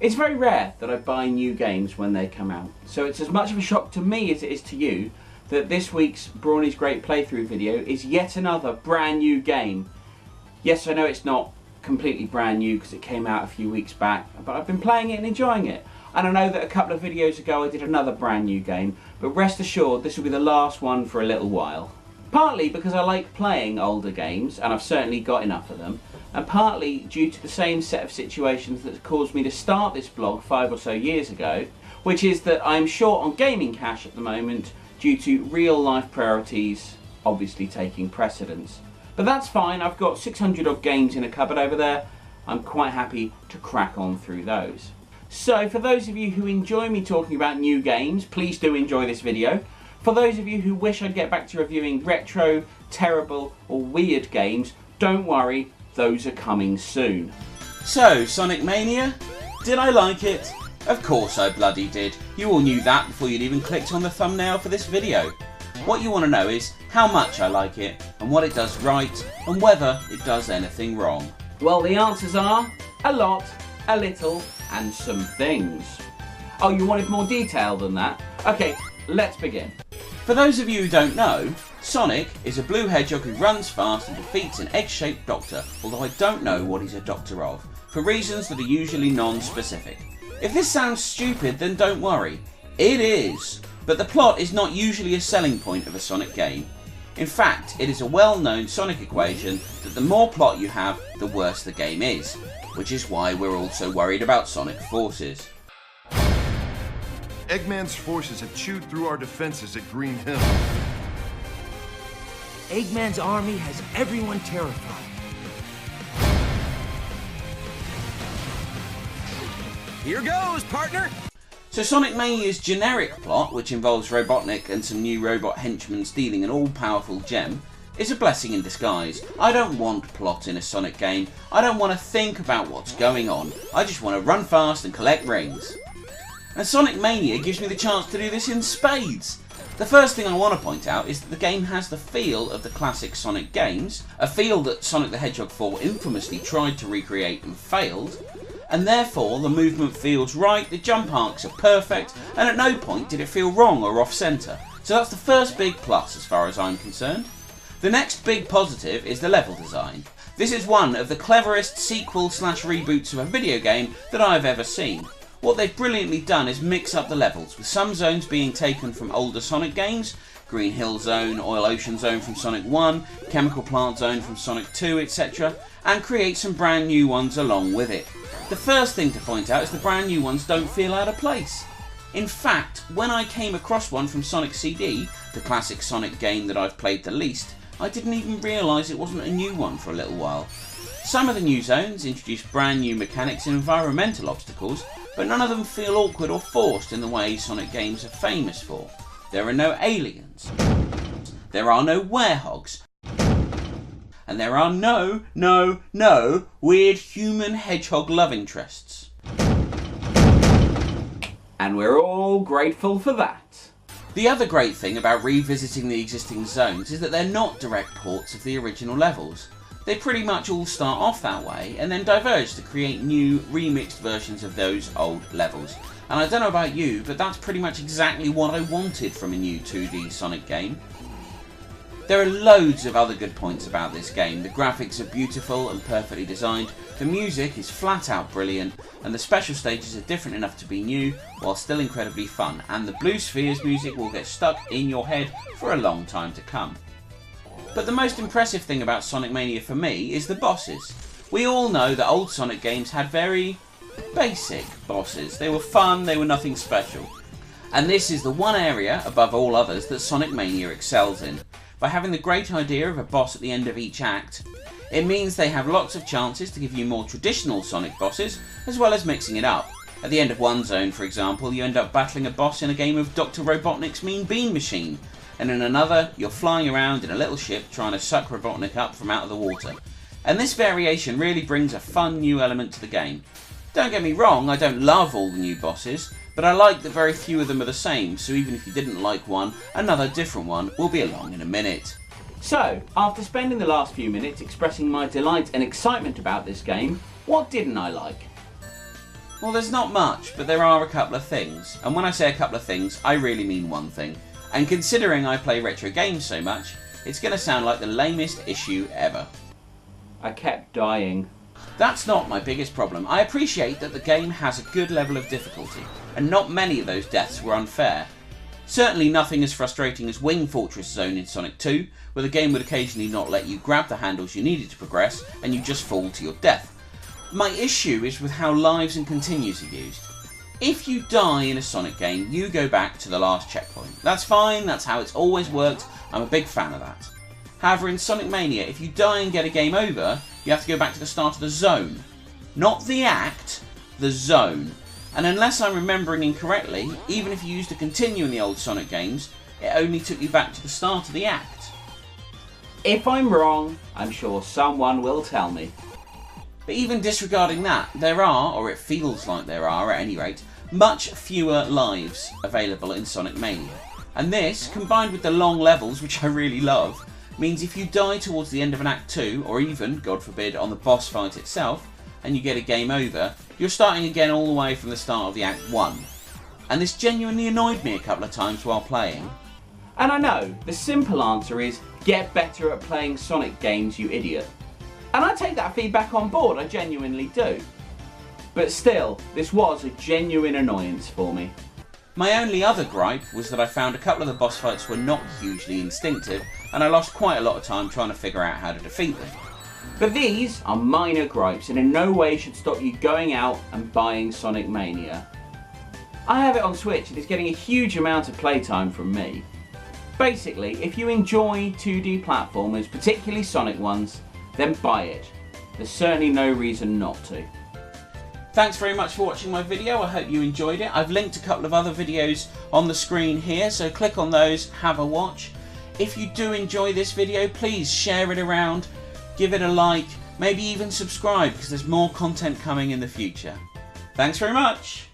It's very rare that I buy new games when they come out, so it's as much of a shock to me as it is to you that this week's Brawny's Great Playthrough video is yet another brand new game. Yes, I know it's not completely brand new because it came out a few weeks back, but I've been playing it and enjoying it. And I know that a couple of videos ago I did another brand new game, but rest assured this will be the last one for a little while. Partly because I like playing older games, and I've certainly got enough of them, and partly due to the same set of situations that caused me to start this blog 5 or so years ago, which is that I'm short on gaming cash at the moment due to real life priorities obviously taking precedence. But that's fine, I've got 600 odd games in a cupboard over there. I'm quite happy to crack on through those. So for those of you who enjoy me talking about new games, please do enjoy this video. For those of you who wish I'd get back to reviewing retro, terrible or weird games, don't worry, those are coming soon. So, Sonic Mania? Did I like it? Of course I bloody did. You all knew that before you'd even clicked on the thumbnail for this video. What you want to know is how much I like it, and what it does right, and whether it does anything wrong. Well, the answers are a lot, a little, and some things. Oh, you wanted more detail than that? Okay, let's begin. For those of you who don't know, Sonic is a blue hedgehog who runs fast and defeats an egg-shaped doctor, although I don't know what he's a doctor of, for reasons that are usually non-specific. If this sounds stupid, then don't worry. It is, but the plot is not usually a selling point of a Sonic game. In fact, it is a well-known Sonic equation that the more plot you have, the worse the game is, which is why we're all so worried about Sonic Forces. Eggman's forces have chewed through our defenses at Green Hill. Eggman's army has everyone terrified. Here goes, partner! So Sonic Mania's generic plot, which involves Robotnik and some new robot henchmen stealing an all-powerful gem, is a blessing in disguise. I don't want plot in a Sonic game. I don't want to think about what's going on. I just want to run fast and collect rings. And Sonic Mania gives me the chance to do this in spades. The first thing I want to point out is that the game has the feel of the classic Sonic games, a feel that Sonic the Hedgehog 4 infamously tried to recreate and failed, and therefore the movement feels right, the jump arcs are perfect, and at no point did it feel wrong or off-centre. So that's the first big plus as far as I'm concerned. The next big positive is the level design. This is one of the cleverest sequel/reboots of a video game that I've ever seen. What they've brilliantly done is mix up the levels, with some zones being taken from older Sonic games, Green Hill Zone, Oil Ocean Zone from Sonic 1, Chemical Plant Zone from Sonic 2, etc., and create some brand new ones along with it. The first thing to point out is the brand new ones don't feel out of place. In fact, when I came across one from Sonic CD, the classic Sonic game that I've played the least, I didn't even realise it wasn't a new one for a little while. Some of the new zones introduce brand new mechanics and environmental obstacles, but none of them feel awkward or forced in the way Sonic games are famous for. There are no aliens, there are no werehogs, and there are no weird human hedgehog love interests. And we're all grateful for that. The other great thing about revisiting the existing zones is that they're not direct ports of the original levels. They pretty much all start off that way and then diverge to create new remixed versions of those old levels. And I don't know about you, but that's pretty much exactly what I wanted from a new 2D Sonic game. There are loads of other good points about this game. The graphics are beautiful and perfectly designed, the music is flat out brilliant, and the special stages are different enough to be new while still incredibly fun, and the Blue Spheres music will get stuck in your head for a long time to come. But the most impressive thing about Sonic Mania for me is the bosses. We all know that old Sonic games had very basic bosses. They were fun, they were nothing special. And this is the one area, above all others, that Sonic Mania excels in. By having the great idea of a boss at the end of each act, it means they have lots of chances to give you more traditional Sonic bosses, as well as mixing it up. At the end of one zone, for example, you end up battling a boss in a game of Dr. Robotnik's Mean Bean Machine, and in another, you're flying around in a little ship trying to suck Robotnik up from out of the water. And this variation really brings a fun new element to the game. Don't get me wrong, I don't love all the new bosses, but I like that very few of them are the same, so even if you didn't like one, another different one will be along in a minute. So, after spending the last few minutes expressing my delight and excitement about this game, what didn't I like? Well, there's not much, but there are a couple of things. And when I say a couple of things, I really mean one thing. And considering I play retro games so much, it's going to sound like the lamest issue ever. I kept dying. That's not my biggest problem. I appreciate that the game has a good level of difficulty, and not many of those deaths were unfair. Certainly nothing as frustrating as Wing Fortress Zone in Sonic 2, where the game would occasionally not let you grab the handles you needed to progress, and you just fall to your death. My issue is with how lives and continues are used. If you die in a Sonic game, you go back to the last checkpoint. That's fine, that's how it's always worked, I'm a big fan of that. However, in Sonic Mania, if you die and get a game over, you have to go back to the start of the zone. Not the act, the zone. And unless I'm remembering incorrectly, even if you used to continue in the old Sonic games, it only took you back to the start of the act. If I'm wrong, I'm sure someone will tell me. But even disregarding that, there are, or it feels like there are at any rate, much fewer lives available in Sonic Mania. And this, combined with the long levels, which I really love, means if you die towards the end of an Act 2, or even, God forbid, on the boss fight itself, and you get a game over, you're starting again all the way from the start of the Act 1. And this genuinely annoyed me a couple of times while playing. And I know, the simple answer is, get better at playing Sonic games, you idiot. And I take that feedback on board, I genuinely do. But still, this was a genuine annoyance for me. My only other gripe was that I found a couple of the boss fights were not hugely instinctive, and I lost quite a lot of time trying to figure out how to defeat them. But these are minor gripes and in no way should stop you going out and buying Sonic Mania. I have it on Switch and it's getting a huge amount of playtime from me. Basically, if you enjoy 2D platformers, particularly Sonic ones, then buy it. There's certainly no reason not to. Thanks very much for watching my video, I hope you enjoyed it. I've linked a couple of other videos on the screen here, so click on those, have a watch. If you do enjoy this video, please share it around, give it a like, maybe even subscribe because there's more content coming in the future. Thanks very much!